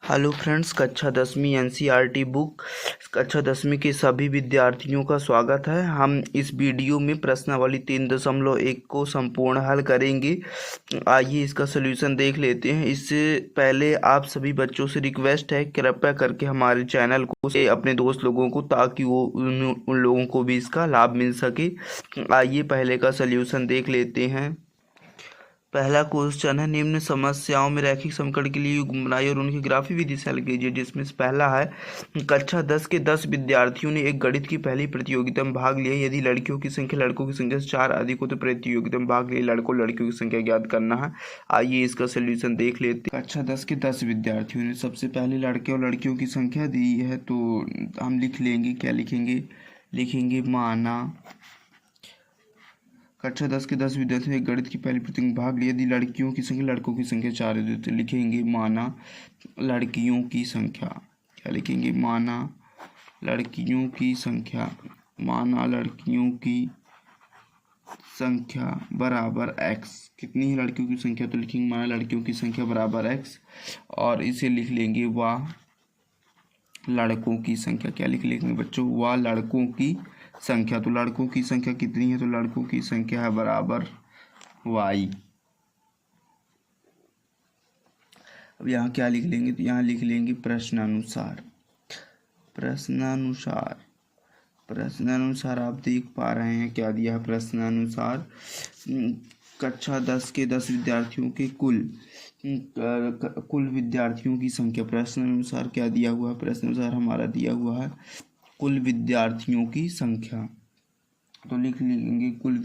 Hello friends, कक्षा 10वीं NCERT book कक्षा 10वीं के सभी विद्यार्थियों का स्वागत है। हम इस वीडियो में प्रश्नावली 3.1 को संपूर्ण हल करेंगे। आइए इसका सलूशन देख लेते हैं। इससे पहले आप सभी बच्चों से रिक्वेस्ट है, कृपया करके हमारे चैनल को अपने दोस्त लोगों को, ताकि वो उन लोगों को भी इसका लाभ मिल सके। आइए पहले का सलूशन देख लेते हैं। पहला क्वेश्चन है, निम्न समस्याओं में रैखिक समीकरण के लिए युग्म बनाइए और उनकी ग्राफी विधि से हल कीजिए। जिसमें से पहला है, कक्षा 10 के 10 विद्यार्थियों ने एक गणित की पहली प्रतियोगिता में भाग लिया। यदि लड़कियों की संख्या लड़कों की संख्या से 4 अधिक हो तो प्रतियोगिता में भाग लिए लड़कों लड़कियों की संख्या ज्ञात करना है। आइए इसका सोल्यूशन देख लेते हैं। कक्षा 10 के 10 विद्यार्थियों ने सबसे पहले लड़के और लड़कियों की संख्या दी है, तो हम लिख लेंगे, क्या लिखेंगे माना। कक्षा 10 के 10 विद्यार्थियों ने एक गणित की पहली प्रतियोगिता में भाग लिया। यदि लड़कियों की संख्या लड़कों की संख्या 4 है तो लिखेंगे माना लड़कियों की संख्या। क्या लिखेंगे? माना लड़कियों की संख्या। माना लड़कियों की संख्या बराबर x। कितनी है लड़कियों की संख्या? तो लिखेंगे माना लड़कियों की संख्या बराबर x, और इसे लिख लेंगे वाह लड़कों की संख्या। क्या लिख लेंगे बच्चों? वाह लड़कों की संख्या। तो लड़कों की संख्या कितनी है? तो लड़कों की संख्या है बराबर y। अब यहाँ क्या लिख लेंगे? तो यहाँ लिख लेंगे प्रश्नानुसार। प्रश्नानुसार आप देख पा रहे हैं क्या दिया है प्रश्नानुसार। कक्षा 10 के 10 विद्यार्थियों के कुल विद्यार्थियों की संख्या। प्रश्नानुसार क्या दिया हुआ है? प्रश्नानुसार हमारा दिया हुआ है कुल विद्यार्थियों की संख्या। तो लिख लेंगे कुल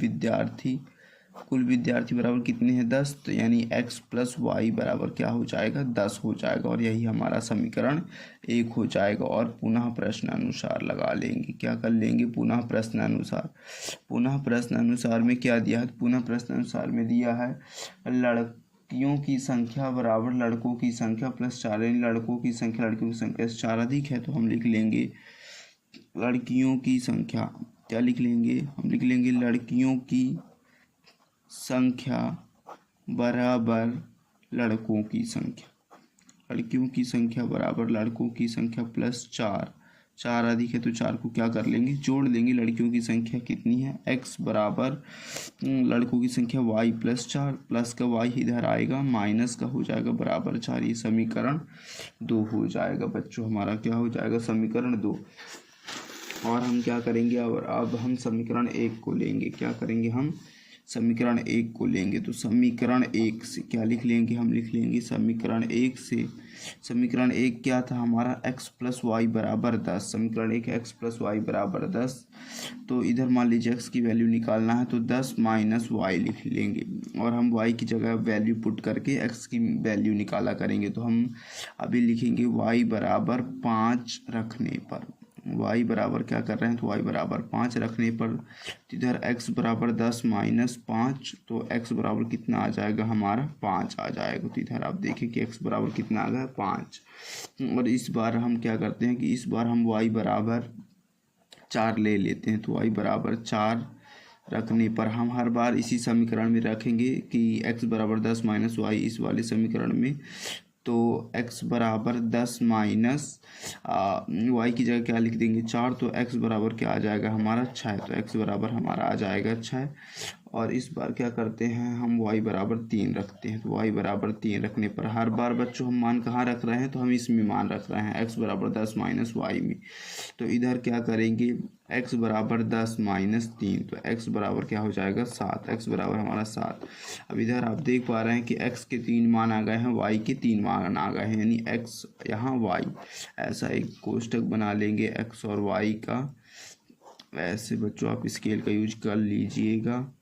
विद्यार्थी बराबर कितने हैं? 10। तो यानी x प्लस वाई बराबर क्या हो जाएगा? 10 हो जाएगा, और यही हमारा समीकरण 1 हो जाएगा। और पुनः प्रश्नानुसार लगा लेंगे। क्या कर लेंगे? पुनः प्रश्नानुसार में क्या दिया है? पुनः प्रश्नानुसार में दिया है लड़कियों की संख्या बराबर लड़कों की संख्या प्लस 4। यानी लड़कों की संख्या लड़कियों की संख्या से 4 अधिक है, तो हम लिख लेंगे लड़कियों की संख्या। क्या लिख लेंगे? हम लिख लेंगे लड़कियों की संख्या बराबर लड़कों की संख्या। लड़कियों की संख्या बराबर लड़कों की संख्या प्लस 4। 4 अधिक है तो 4 को क्या कर लेंगे? जोड़ लेंगे। लड़कियों की संख्या कितनी है? x बराबर लड़कों की संख्या y प्लस 4। प्लस का y इधर आएगा, माइनस का हो जाएगा बराबर 4। ये समीकरण 2 हो जाएगा बच्चों। हमारा क्या हो जाएगा? समीकरण 2। और हम क्या करेंगे? अब हम समीकरण 1 को लेंगे। क्या करेंगे? हम समीकरण 1 को लेंगे। तो समीकरण 1 से क्या लिख लेंगे? हम लिख लेंगे समीकरण 1 से। समीकरण 1 क्या था हमारा? x प्लस वाई बराबर 10। समीकरण 1 x प्लस वाई बराबर 10। तो इधर मान लीजिए x की वैल्यू निकालना है, तो 10 माइनस वाई लिख लेंगे, और हम y की जगह वैल्यू पुट करके x की वैल्यू निकाला करेंगे। तो हम अभी लिखेंगे y बराबर 5 रखने पर। y बराबर क्या कर रहे हैं? तो y बराबर 5 रखने पर इधर x बराबर 10 माइनस 5, तो x बराबर कितना आ जाएगा हमारा? 5 आ जाएगा। तो इधर आप देखिए कि x बराबर कितना आ गया? 5। और इस बार हम क्या करते हैं कि इस बार हम y बराबर 4 ले लेते हैं। तो y बराबर 4 रखने पर हम हर बार इसी समीकरण में रखेंगे कि x बराबर 10 माइनस वाई इस वाले समीकरण में। तो x बराबर 10 माइनस वाई की जगह क्या लिख देंगे? 4। तो x बराबर क्या आ जाएगा हमारा? 6। तो x बराबर हमारा आ जाएगा 6। और इस बार क्या करते हैं? हम y बराबर 3 रखते हैं। तो y बराबर 3 रखने पर हर बार बच्चों हम मान कहाँ रख रहे हैं? तो हम इसमें मान रख रहे हैं x बराबर 10 माइनस वाई में। तो इधर क्या करेंगे? x बराबर 10 माइनस 3, तो x बराबर क्या हो जाएगा? 7। x बराबर हमारा 7। अब इधर आप देख पा रहे हैं कि x के 3 मान आ गए हैं, y के 3 मान आ गए हैं, यानी x यहाँ y। ऐसा एक कोष्ठक बना लेंगे x और y का। ऐसे बच्चों आप स्केल का यूज कर लीजिएगा।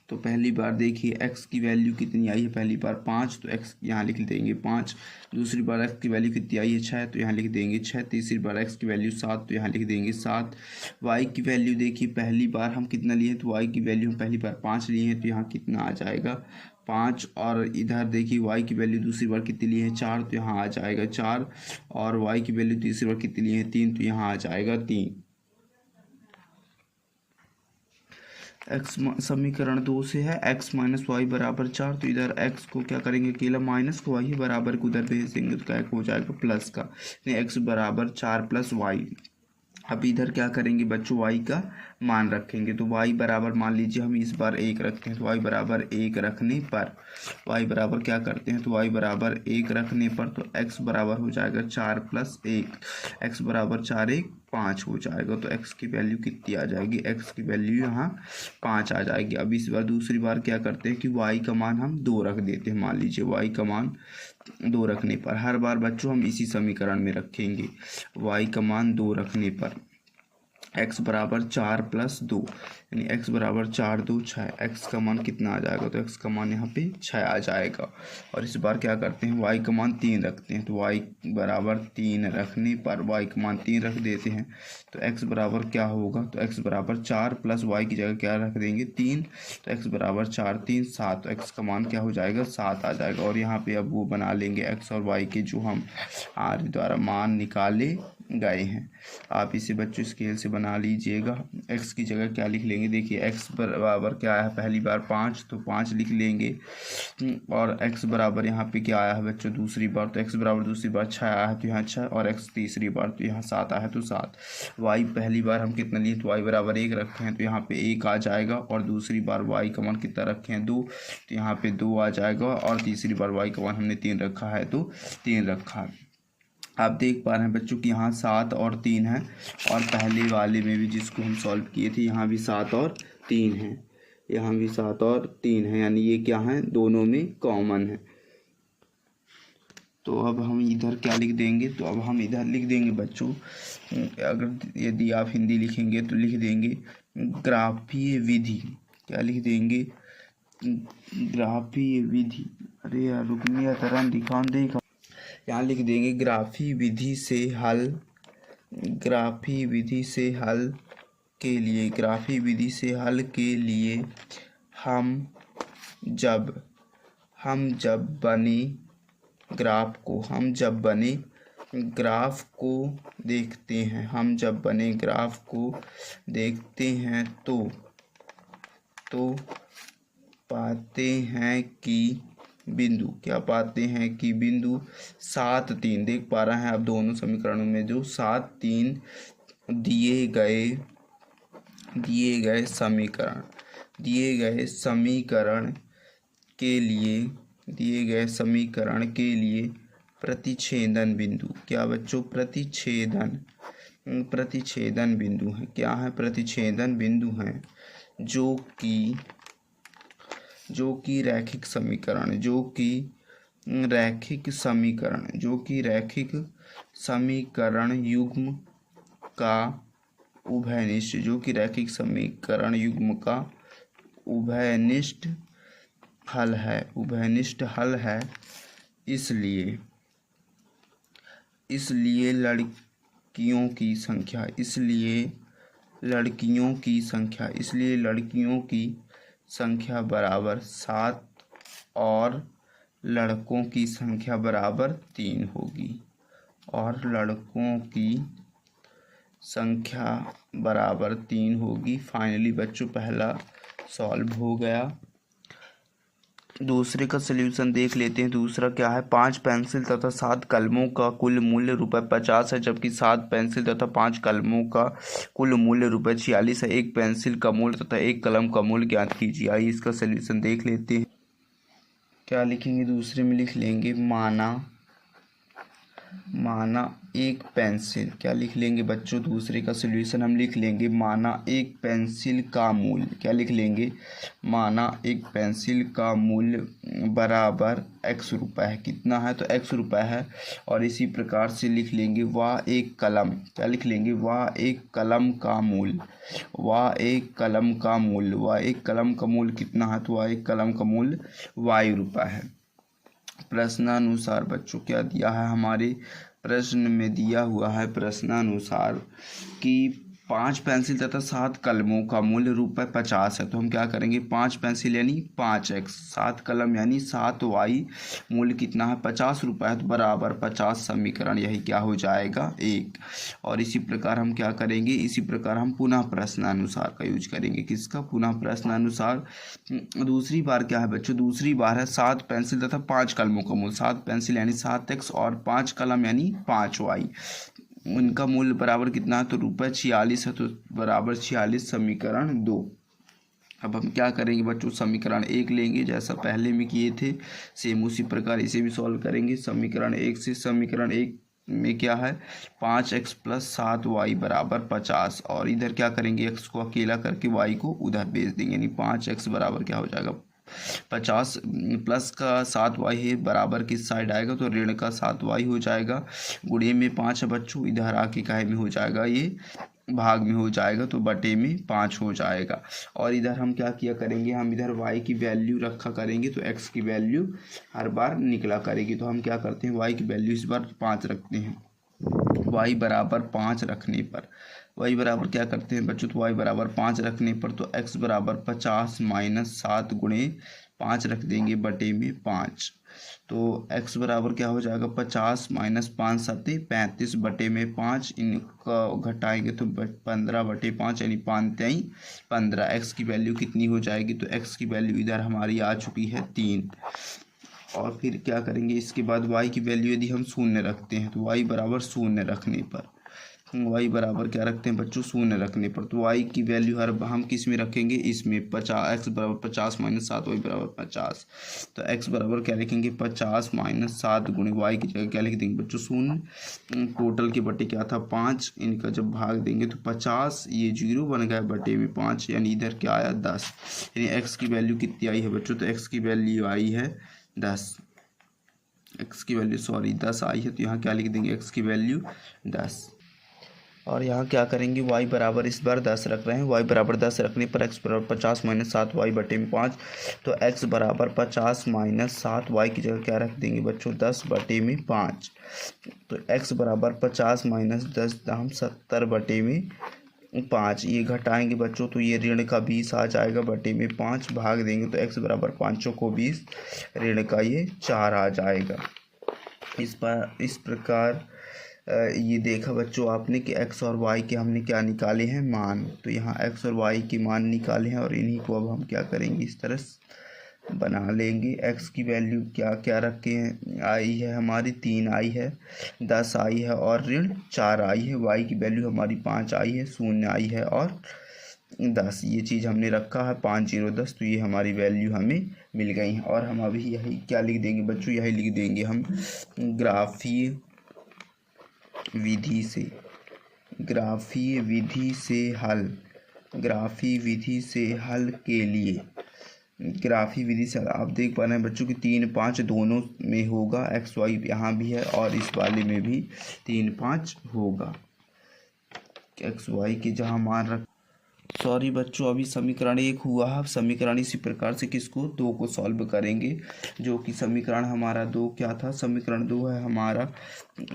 तो पहली बार देखिए x की वैल्यू कितनी आई है? पहली बार 5, तो x यहाँ लिख देंगे 5। दूसरी बार x की वैल्यू कितनी आई है? 6, तो यहाँ लिख देंगे 6। तीसरी बार x की वैल्यू 7, तो यहाँ लिख देंगे 7। y की वैल्यू देखिए, पहली बार हम कितना लिए हैं? तो y की वैल्यू हम पहली बार 5 लिए हैं, तो यहाँ कितना आ जाएगा? 5। और इधर देखिए y की वैल्यू दूसरी बार कितनी लिए हैं? 4, तो यहाँ आ जाएगा 4। और y की वैल्यू तीसरी बार कितनी लिए हैं? 3, तो यहाँ आ जाएगा 3। एक्स समीकरण 2 से है x माइनस वाई बराबर 4, तो इधर x को क्या करेंगे अकेला माइनस को वाई बराबर को उधर भेज देंगे तो क्या हो जाएगा प्लस का, x बराबर 4 प्लस वाई। अब इधर क्या करेंगे बच्चों y का मान रखेंगे, तो y बराबर मान लीजिए हम इस बार 1 रखते हैं, तो y बराबर 1 रखने पर y बराबर क्या करते हैं, तो y बराबर 1 रखने पर तो x बराबर हो जाएगा 4 प्लस 1, x बराबर 4 1 5 हो जाएगा। तो x की वैल्यू कितनी आ जाएगी, x की वैल्यू यहाँ 5 आ जाएगी। अब इस बार दूसरी बार क्या करते हैं कि y का मान हम 2 रख देते हैं। मान लीजिए y का मान 2 रखने पर हर बार बच्चों हम इसी समीकरण में रखेंगे, y का मान 2 रखने पर x बराबर 4 प्लस 2 यानी x बराबर 4 2 6, x का मान कितना आ जाएगा, तो x का मान यहाँ पे 6 आ जाएगा। और इस बार क्या करते हैं y का मान 3 रखते हैं, तो y बराबर 3 रखने पर y का मान 3 रख देते हैं तो x बराबर क्या होगा, तो x बराबर 4 प्लस y की जगह क्या रख देंगे 3, तो x बराबर 4 3 7, तो x का मान क्या हो जाएगा 7 आ जाएगा। और यहाँ पे अब वो बना लेंगे x और y के जो हम r द्वारा मान निकाले गए हैं। आप इसे बच्चों स्केल से बना लीजिएगा। x की जगह क्या लिख लेंगे, देखिए x बराबर क्या आया है पहली बार 5, तो 5 लिख लेंगे। और x बराबर यहाँ पे क्या आया है बच्चों दूसरी बार, तो x बराबर दूसरी बार 6 आया है तो यहाँ 6, और x तीसरी बार तो यहाँ 7 आया है तो 7। y पहली बार हम कितना लिए, तो y बराबर 1 रखे हैं तो यहाँ पे 1 आ जाएगा, और दूसरी बार y का मान कितना रखे हैं 2, तो यहाँ पे 2 आ जाएगा, और तीसरी बार y का मान हमने 3 रखा है तो 3 रखा है। आप देख पा रहे हैं बच्चों कि यहाँ 7 और 3 है, और पहले वाले में भी जिसको हम सॉल्व किए थे यहाँ भी 7 और 3 है, यहाँ भी 7 और 3 है, यानी ये क्या है दोनों में कॉमन है। तो अब हम इधर क्या लिख देंगे, तो अब हम इधर लिख देंगे बच्चों, अगर यदि आप हिंदी लिखेंगे तो लिख देंगे ग्राफीय विधि, क्या लिख देंगे ग्राफीय विधि, अरे यार रुकने तरह दिखान देगा, यहाँ लिख देंगे ग्राफी विधि से हल, ग्राफी विधि से हल के लिए, ग्राफी विधि से हल के लिए हम जब बने ग्राफ को, हम जब बने ग्राफ को देखते हैं, हम जब बने ग्राफ को देखते हैं तो पाते हैं कि बिंदु, क्या पाते हैं कि बिंदु 7 3, देख पा रहे हैं आप दोनों समीकरणों में जो 7 3 दिए गए समीकरण के लिए प्रतिच्छेदन बिंदु, क्या बच्चों प्रतिच्छेदन बिंदु है, क्या है प्रतिच्छेदन बिंदु हैं जो कि रैखिक समीकरण युग्म का उभयनिष्ठ हल है, इसलिए लड़कियों की संख्या बराबर 7 और लड़कों की संख्या बराबर 3 होगी, और लड़कों की संख्या बराबर 3 होगी। फाइनली बच्चों पहला सॉल्व हो गया। दूसरे का सलूशन देख लेते हैं। दूसरा क्या है, 5 पेंसिल तथा 7 कलमों का कुल मूल्य ₹50 है, जबकि 7 पेंसिल तथा 5 कलमों का कुल मूल्य ₹46 है। एक पेंसिल का मूल्य तथा एक कलम का मूल्य ज्ञात कीजिए। आइए इसका सलूशन देख लेते हैं। क्या लिखेंगे, दूसरे में लिख लेंगे माना एक पेंसिल, क्या लिख लेंगे बच्चों, दूसरे का सलूशन हम लिख लेंगे माना एक पेंसिल का मूल्य, क्या लिख लेंगे, माना एक पेंसिल का मूल्य बराबर x रुपये है। कितना है, तो x रुपये है। और इसी प्रकार से लिख लेंगे वह एक कलम, क्या लिख लेंगे, वह एक कलम का मूल्य कितना है, तो वह एक कलम का मूल्य y रुपये है। प्रश्नानुसार बच्चों क्या दिया है, हमारे प्रश्न में दिया हुआ है प्रश्नानुसार कि 5 पेंसिल तथा 7 कलमों का मूल्य ₹50 है। तो हम क्या करेंगे, 5 पेंसिल यानी 5x, 7 कलम यानी 7y, मूल्य कितना है ₹50 है, तो बराबर 50 समीकरण यही क्या हो जाएगा 1। और इसी प्रकार हम क्या करेंगे, इसी प्रकार हम पुनः प्रश्नानुसार का यूज करेंगे। किसका, पुनः प्रश्नानुसार। दूसरी बार क्या है बच्चों, दूसरी बार है 7 पेंसिल तथा 5 कलमों का मूल्य, 7 पेंसिल यानी 7x और 5 कलम यानी 5y, उनका मूल्य बराबर कितना है, तो ₹46 है, तो बराबर 46 समीकरण 2। अब हम क्या करेंगे बच्चों, समीकरण 1 लेंगे, जैसा पहले में किए थे सेम उसी प्रकार इसे भी सॉल्व करेंगे। समीकरण 1 से, समीकरण 1 में क्या है, 5x प्लस 7y बराबर 50, और इधर क्या करेंगे, x को अकेला करके y को उधर भेज देंगे, यानी 5x बराबर क्या हो जाएगा 50, प्लस का 7y है, बराबर किस साइड आएगा, तो ऋण का 7y हो जाएगा। गुणे में 5 है बच्चों, इधर आके काहे में हो जाएगा, ये भाग में हो जाएगा, तो बटे में 5 हो जाएगा। और इधर हम क्या किया करेंगे, हम इधर y की वैल्यू रखा करेंगे, तो x की वैल्यू हर बार निकला करेगी। तो हम क्या करते हैं, y की वैल्यू इस बार 5 रखते हैं। y बराबर 5 रखने पर, y बराबर क्या करते हैं बच्चों, तो y बराबर 5 रखने पर तो x बराबर 50 माइनस 7 गुणे 5 रख देंगे बटे में 5, तो x बराबर क्या हो जाएगा 50 माइनस 5 7 35 बटे में 5, इनका घटाएंगे तो 15 बटे 5 यानी 5 3 15, x की वैल्यू कितनी हो जाएगी, तो x की वैल्यू इधर हमारी आ चुकी है 3। और फिर क्या करेंगे, इसके बाद y की वैल्यू यदि हम शून्य रखते हैं, तो y बराबर शून्य रखने पर, y बराबर क्या रखते हैं बच्चों, शून्य रखने पर, तो y की वैल्यू हर हम किस में रखेंगे, इसमें 50, x बराबर 50 माइनस 7 y बराबर 50, तो x बराबर क्या लिखेंगे 50 माइनस 7 गुणे y की जगह क्या लिख देंगे बच्चों शून्य, टोटल के बटे क्या था 5, इनका जब भाग देंगे तो 50, ये 0 बन गया बटे में 5, यानी इधर क्या आया 10, यानी x की वैल्यू कितनी आई है बच्चों, तो x की वैल्यू आई है 10, x की वैल्यू 10 आई है, तो यहाँ क्या लिख देंगे x की वैल्यू 10। और यहाँ क्या करेंगे, y बराबर इस बार 10 रख रहे हैं, y बराबर 10 रखने पर x बराबर 50 माइनस 7 y बटे में 5, तो x बराबर 50 माइनस 7 y की जगह क्या रख देंगे बच्चों 10 बटे में 5, तो x बराबर 50 माइनस 10 दाम 70 बटे में 5, ये घटाएंगे बच्चों तो ये ऋण का 20 आ जाएगा बटे में 5, भाग देंगे तो x बराबर 5 को 20, ऋण का ये 4 आ जाएगा। इस प्रकार ये देखा बच्चों आपने कि x और y के हमने क्या निकाले हैं मान, तो यहाँ x और y के मान निकाले हैं, और इन्हीं को अब हम क्या करेंगे इस तरह बना लेंगे। x की वैल्यू क्या क्या रखे हैं, आई है हमारी 3 आई है, 10 आई है और ऋण 4 आई है, y की वैल्यू हमारी 5 आई है, 0 आई है और 10, ये चीज़ हमने रखा है 5 0 10, तो ये हमारी वैल्यू हमें मिल गई है। और हम अभी यही क्या लिख देंगे बच्चों, यही लिख देंगे हम ग्राफीय विधि से हल के लिए, ग्राफी विधि से आप देख पा रहे हैं बच्चों कि 3 5 दोनों में होगा, एक्स वाई यहाँ भी है और इस वाले में भी 3 5 होगा, एक्स वाई के जहाँ मान रख सॉरी बच्चों अभी समीकरण 1 हुआ है। समीकरण इसी प्रकार से किसको 2 को सॉल्व करेंगे, जो कि समीकरण हमारा 2 क्या था, समीकरण 2 है हमारा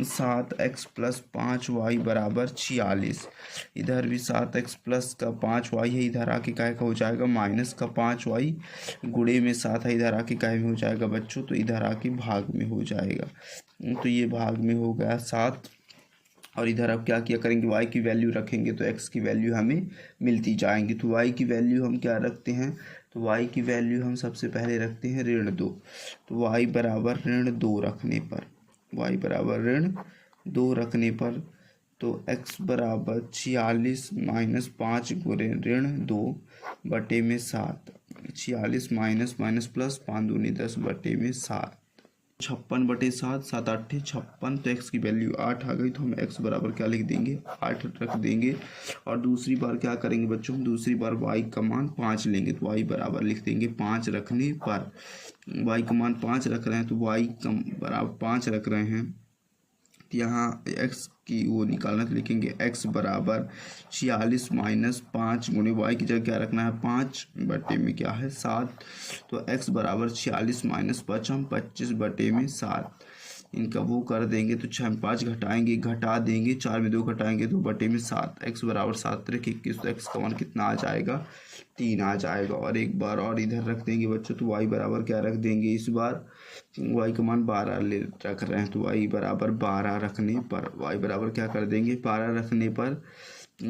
7x प्लस 5y बराबर 46, इधर भी 7x प्लस का 5y है, इधर आके काय का हो जाएगा माइनस का 5y, गुणे में 7 है, इधर आके काय में हो जाएगा बच्चों, तो इधर आके भाग में हो जाएगा, तो ये भाग में हो गया 7। और इधर अब क्या किया करेंगे, y की वैल्यू रखेंगे तो x की वैल्यू हमें मिलती जाएंगी, तो y की वैल्यू हम क्या रखते हैं, तो y की वैल्यू हम सबसे पहले रखते हैं ऋण 2, तो y बराबर ऋण 2 रखने पर, y बराबर ऋण 2 रखने पर तो x बराबर 46 माइनस 5 गुणे ऋण 2 बटे में 7, 46 माइनस माइनस प्लस 5 दूनी 10 बटे में 7, 56 बटे 7 7 8 56, तो x की वैल्यू 8 आ गई, तो हम x बराबर क्या लिख देंगे 8 रख देंगे। और दूसरी बार क्या करेंगे बच्चों, हम दूसरी बार y का मान 5 लेंगे, तो y बराबर लिख देंगे 5 रखने पर, y का मान 5 रख रहे हैं तो y का बराबर 5 रख रहे हैं, तो यहाँ x की वो निकालना तो लिखेंगे x बराबर 46 माइनस 5 गुणे y की जगह क्या रखना है 5 बटे में क्या है 7, तो x बराबर 46 माइनस 5 25 बटे में 7, इनका वो कर देंगे तो 6 में 5 घटाएंगे, घटा देंगे, 4 में 2 घटाएंगे तो बटे में 7। एक्स बराबर 7 × 21 तो एक्स का मान कितना आ जाएगा, 3 आ जाएगा। और एक बार और इधर रख देंगे बच्चों, तो वाई बराबर क्या रख देंगे, इस बार वाई का मान 12 ले रख रहे हैं, तो वाई बराबर 12 रखने पर, वाई बराबर क्या कर देंगे 12 रखने पर,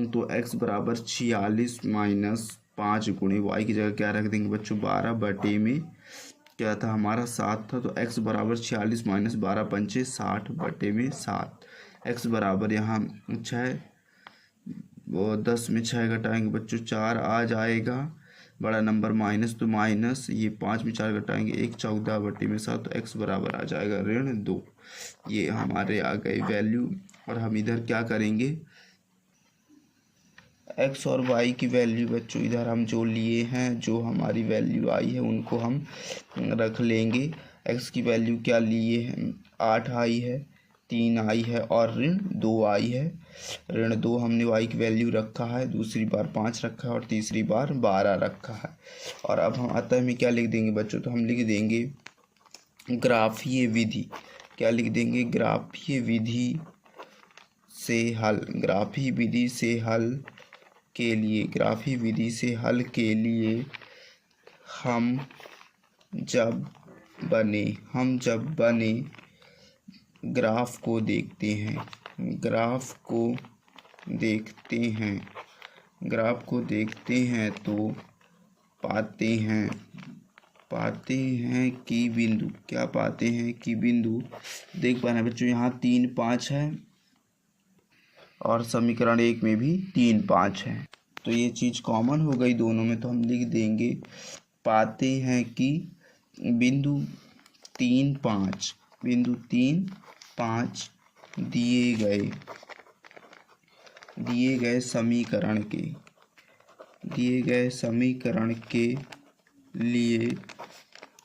तो एक्स बराबर 46 माइनस 5 गुणे वाई की जगह क्या रख देंगे बच्चों 12 बटे में क्या था हमारा 7 था, तो x बराबर 46 माइनस 12 पंचे 60 बटे में 7। x बराबर यहाँ 6, वो 10 में 6 घटाएंगे बच्चों 4 आ जाएगा, बड़ा नंबर माइनस तो माइनस, ये 5 में 4 घटाएंगे 1 14 बटे में 7, तो x बराबर आ जाएगा -2। ये हमारे आ गए वैल्यू। और हम इधर क्या करेंगे, x और y की वैल्यू बच्चों इधर हम जो लिए हैं, जो हमारी वैल्यू आई है उनको हम रख लेंगे। x की वैल्यू क्या लिए हैं, 8 आई है, 3 आई है और -2 आई है। -2 हमने y की वैल्यू रखा है, दूसरी बार 5 रखा है और तीसरी बार 12 रखा है। और अब हम अतः में क्या लिख देंगे बच्चों, तो हम लिख देंगे ग्राफीय विधि। क्या लिख देंगे, ग्राफीय विधि से हल, ग्राफीय विधि से हल के लिए, ग्राफीय विधि से हल के लिए हम जब बने ग्राफ को देखते हैं, ग्राफ को देखते हैं तो पाते हैं कि बिंदु, क्या पाते हैं कि बिंदु, देख पा रहे हैं बच्चों यहाँ 3 5 है और समीकरण 1 में भी 3 5 है, तो ये चीज़ कॉमन हो गई दोनों में, तो हम लिख देंगे पाते हैं कि बिंदु 3 5 दिए गए समीकरण के लिए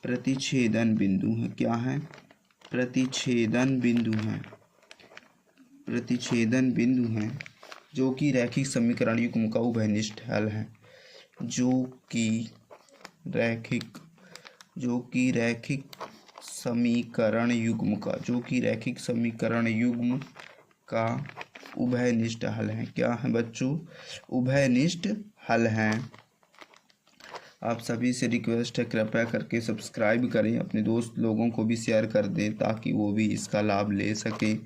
प्रतिच्छेदन बिंदु है। क्या है, प्रतिच्छेदन बिंदु हैं जो कि रैखिक समीकरण युग्म का उभयनिष्ठ हल है, जो कि रैखिक समीकरण युग्म का उभयनिष्ठ हल है। क्या है बच्चों, उभयनिष्ठ हल हैं। आप सभी से रिक्वेस्ट है कृपया करके सब्सक्राइब करें, अपने दोस्त लोगों को भी शेयर कर दें ताकि वो भी इसका लाभ ले सके।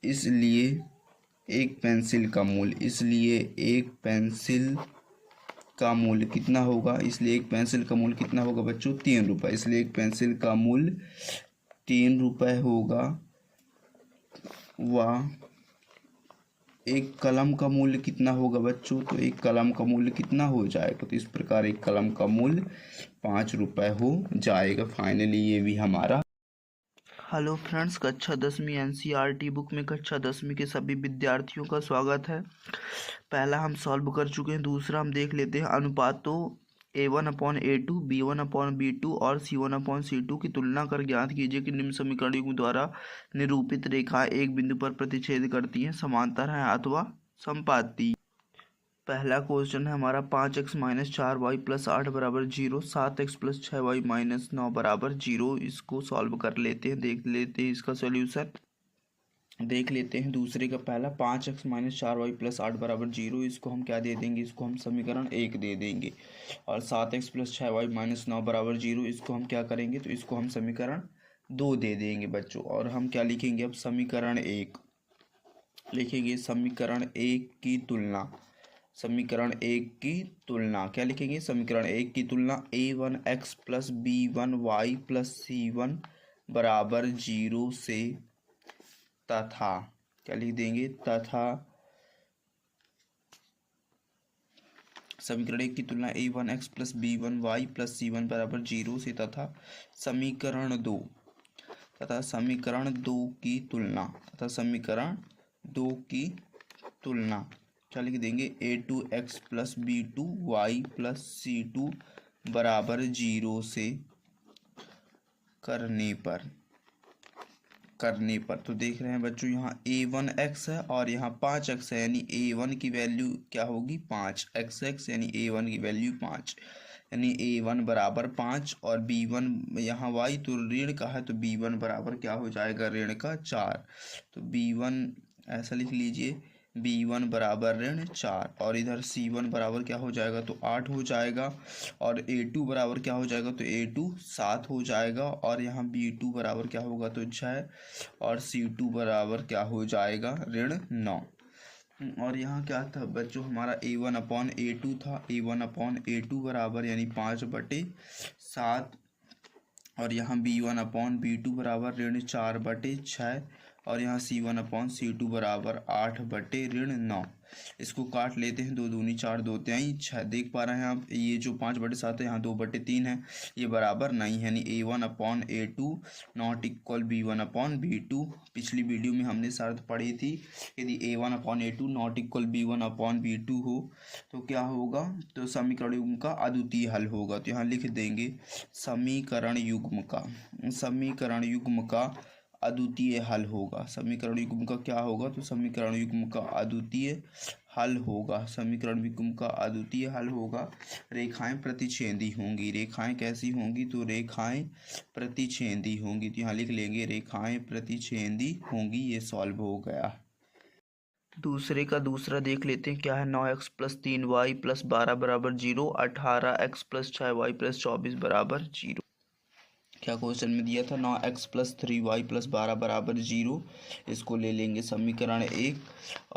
इसलिए एक पेंसिल का मूल्य कितना होगा, इसलिए एक पेंसिल का मूल्य कितना होगा बच्चों 3 रुपये, इसलिए एक पेंसिल का मूल्य 3 रुपये होगा। व एक कलम का मूल्य कितना होगा बच्चों, तो एक कलम का मूल्य कितना हो जाएगा, तो इस प्रकार एक कलम का मूल्य 5 रुपये हो जाएगा। फाइनली ये भी हमारा। हेलो फ्रेंड्स, कक्षा 10वीं एनसीईआरटी बुक में कक्षा 10वीं के सभी विद्यार्थियों का स्वागत है। पहला हम सॉल्व कर चुके हैं, दूसरा हम देख लेते हैं। अनुपातों A1/A2, B1/B2 और C1/C2 की तुलना कर ज्ञात कीजिए कि निम्न समीकरणों द्वारा निरूपित रेखाएं एक बिंदु पर प्रतिच्छेद करती हैं, समांतर हैं अथवा समपाती। पहला क्वेश्चन है हमारा 5x - 4y + 8 = 0, 7x + 6y - 9 = 0। इसको सॉल्व कर लेते हैं, देख लेते हैं इसका सॉल्यूशन। देख लेते हैं दूसरे का, पहला 5x - 4y + 8 = 0, इसको हम क्या दे देंगे, इसको हम समीकरण 1 दे देंगे। और 7x + 6y - 9 = 0, इसको हम क्या करेंगे, तो इसको हम समीकरण 2 दे देंगे बच्चों। और हम क्या लिखेंगे, अब समीकरण 1 लिखेंगे, समीकरण 1 की तुलना, समीकरण 1 की तुलना क्या लिखेंगे, समीकरण 1 की तुलना A1x + B1y + C1 = 0 से तथा, क्या लिख देंगे, तथा समीकरण 1 की तुलना A1x + B1y + C1 = 0 से तथा समीकरण 2 की तुलना, क्या लिख देंगे, A2x + B2y + C2 = 0 से करने पर। तो देख रहे हैं बच्चों यहाँ A1x है और यहाँ 5x है, यानी A1 की वैल्यू क्या होगी 5, xx यानी A1 की वैल्यू 5, यानी A1 बराबर 5 और B1 यहाँ y तो ऋण का है तो B1 बराबर क्या हो जाएगा ऋण का 4। तो B1 ऐसा लिख लीजिए B1 बराबर ऋण 4 और इधर C1 बराबर क्या हो जाएगा तो 8 हो जाएगा और A2 बराबर क्या हो जाएगा तो A2 7 हो जाएगा और यहाँ B2 बराबर क्या होगा तो 6 और C2 बराबर क्या हो जाएगा ऋण 9। और यहाँ क्या था बच्चों हमारा A1/A2 था। A1/A2 बराबर यानी 5/7 और यहाँ B1/B2 बराबर ऋण 4/6 और यहाँ C1/C2 बराबर 8/9। इसको काट लेते हैं, 2 दूनी 4 2 तिहाई 6। देख पा रहे हैं आप ये जो 5/7 है यहाँ 2/3 है, ये बराबर नहीं है यानी A1/A2 नॉट इक्वल B1/B2। पिछली वीडियो में हमने शर्त पढ़ी थी यदि A1/A2 नॉट इक्वल B1/B2 हो तो क्या होगा तो समीकरण युग्म का अद्वितीय हल होगा। तो यहाँ लिख देंगे समीकरण युग्म का अद्वितीय हल होगा। समीकरण युग्म का क्या होगा तो समीकरण युग्म का अद्वितीय हल होगा। समीकरण युग्म का अद्वितीय हल होगा। रेखाएं प्रतिच्छेदी होंगी। रेखाएं कैसी होंगी तो रेखाएं प्रतिच्छेदी होंगी। तो यहाँ लिख लेंगे रेखाएं प्रतिच्छेदी होंगी। ये सॉल्व हो गया। दूसरे का दूसरा देख लेते हैं क्या है। 9x + 3y + 12 बराबर 0, 18x + 6y + 24 बराबर 0। क्या क्वेश्चन में दिया था 9x + 3y + 12 बराबर 0, इसको ले लेंगे समीकरण 1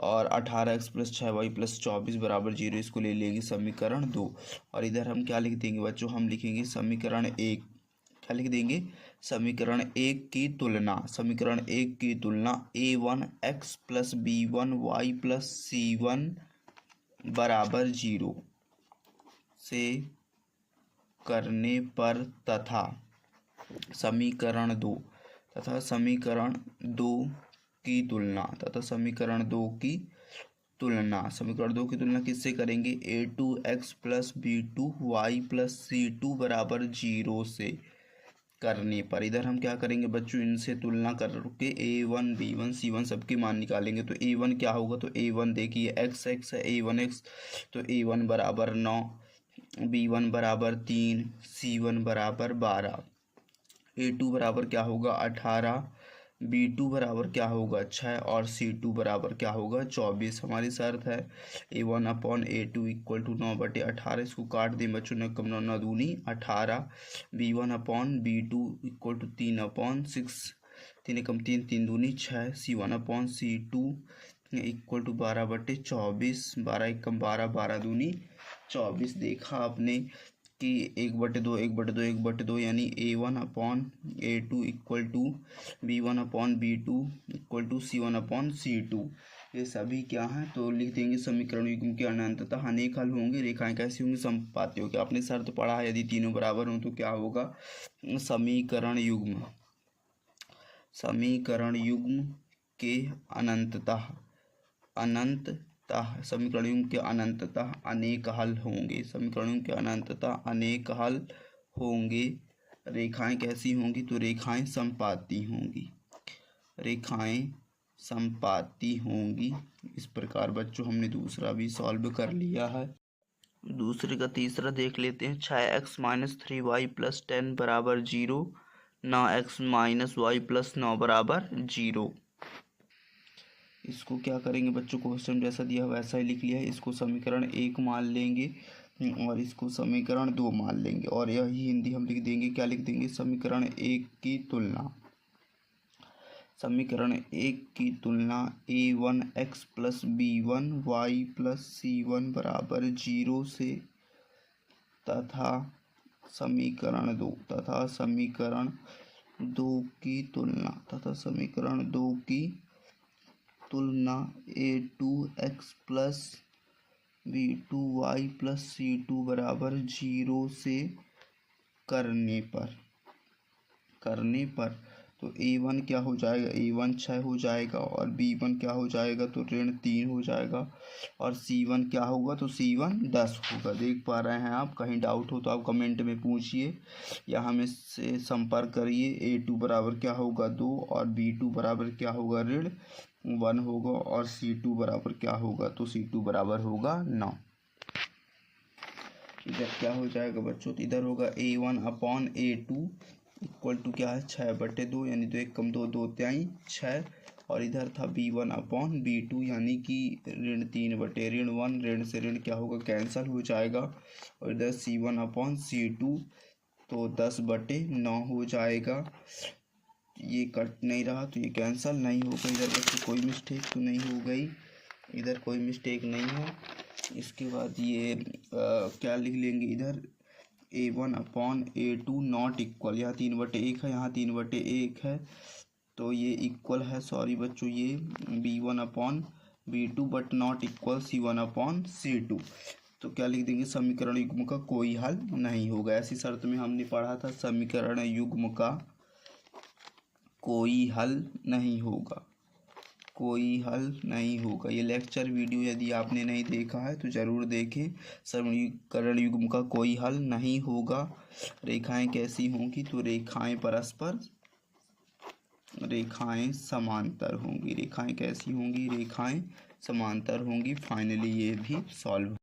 और 18x + 6y + 24 बराबर 0 इसको ले लेंगे समीकरण 2। और इधर हम क्या लिख देंगे बच्चों हम लिखेंगे समीकरण 1। क्या लिख देंगे समीकरण 1 की तुलना। समीकरण 1 की तुलना A1x + B1y + C1 बराबर 0 से करने पर तथा समीकरण 2 की तुलना समीकरण 2 की तुलना किससे करेंगे A2x + B2y + C2 बराबर 0 से करने पर। इधर हम क्या करेंगे बच्चों इनसे तुलना करके A1 B1 C1 सबके मान निकालेंगे। तो A1 क्या होगा तो A1 देखिए x है A1x तो A1 बराबर 9, B1 बराबर 3, C1 बराबर 12, A2 बराबर क्या होगा 18, B2 बराबर क्या होगा 6 और C2 बराबर क्या होगा 24। हमारी शर्त है A1/A2 = 9/18। इसको काट दें बच्चों ने कम 9 दूनी 18, B1/B2 = 3/6, 3 कम 3 3 दूनी 6, C1/C2 = 12/24, 12 कम 12, 12 दूनी 24। देखा आपने कि 1/2 1/2 1/2 यानी A1/A2 = B1/B2 = C1/C2। ये सभी क्या हैं तो लिख देंगे समीकरण युग्म के अनंततः अनेक हल होंगे। रेखाएं कैसी होंगी समपाती होगी। आपने शर्त पढ़ा है यदि तीनों बराबर हों तो क्या होगा समीकरण युग्म के अनंततः समीकरण युग्म के अनंततः अनेक हल होंगे। समीकरण युग्म के अनंततः अनेक हल होंगे। रेखाएं कैसी होंगी तो रेखाएं समपाती होंगी। इस प्रकार बच्चों हमने दूसरा भी सॉल्व कर लिया है। दूसरे का तीसरा देख लेते हैं। 6x - 3y + 10 बराबर 0, 9x - y + 9 बराबर 0। इसको क्या करेंगे बच्चों क्वेश्चन जैसा दिया वैसा ही लिख लिया है। इसको समीकरण 1 मान लेंगे और इसको समीकरण 2 मान लेंगे और यही हिंदी हम लिख देंगे। क्या लिख देंगे समीकरण 1 की तुलना A1x + B1y + C1 बराबर 0 से तथा समीकरण 2 की तुलना A2x + B2y + C2 बराबर 0 से करने पर तो A1 क्या हो जाएगा A1 6 हो जाएगा और B1 क्या हो जाएगा तो ऋण 3 हो जाएगा और C1 क्या होगा तो C1 10 होगा। देख पा रहे हैं आप। कहीं डाउट हो तो आप कमेंट में पूछिए या हमें से संपर्क करिए। A2 बराबर क्या होगा 2 और B2 बराबर क्या होगा ऋण 1 होगा और C2 बराबर क्या होगा तो C2 बराबर होगा 9। इधर क्या हो जाएगा बच्चों, तो इधर होगा A1/A2 इक्वल टू क्या है 6/2, यानी 2 1 कम 2 2 3 6, और इधर था B1/B2 यानी कि ऋण 1 से ऋण क्या होगा कैंसिल हो जाएगा, और इधर C1/C2 तो 10/9 हो जाएगा। ये कट नहीं रहा तो ये कैंसिल नहीं होगा। इधर बच्चों कोई मिस्टेक तो नहीं हो गई, इधर कोई मिस्टेक नहीं है। इसके बाद ये क्या लिख लेंगे इधर A1/A2 नॉट इक्वल, यहाँ 3/1 है, यहाँ 3/1 है, तो ये इक्वल है, सॉरी बच्चों, ये B1/B2 but not equal C1/C2। तो क्या लिख देंगे, समीकरण युग्म का कोई हल नहीं होगा। ऐसी शर्त में हमने पढ़ा था समीकरण युग्म का कोई हल नहीं होगा, कोई हल नहीं होगा। ये लेक्चर वीडियो यदि आपने नहीं देखा है तो ज़रूर देखें। समीकरण युग्म का कोई हल नहीं होगा। रेखाएं कैसी होंगी, तो रेखाएं परस्पर, रेखाएं समांतर होंगी। रेखाएं कैसी होंगी, रेखाएं समांतर होंगी। फाइनली ये भी सॉल्व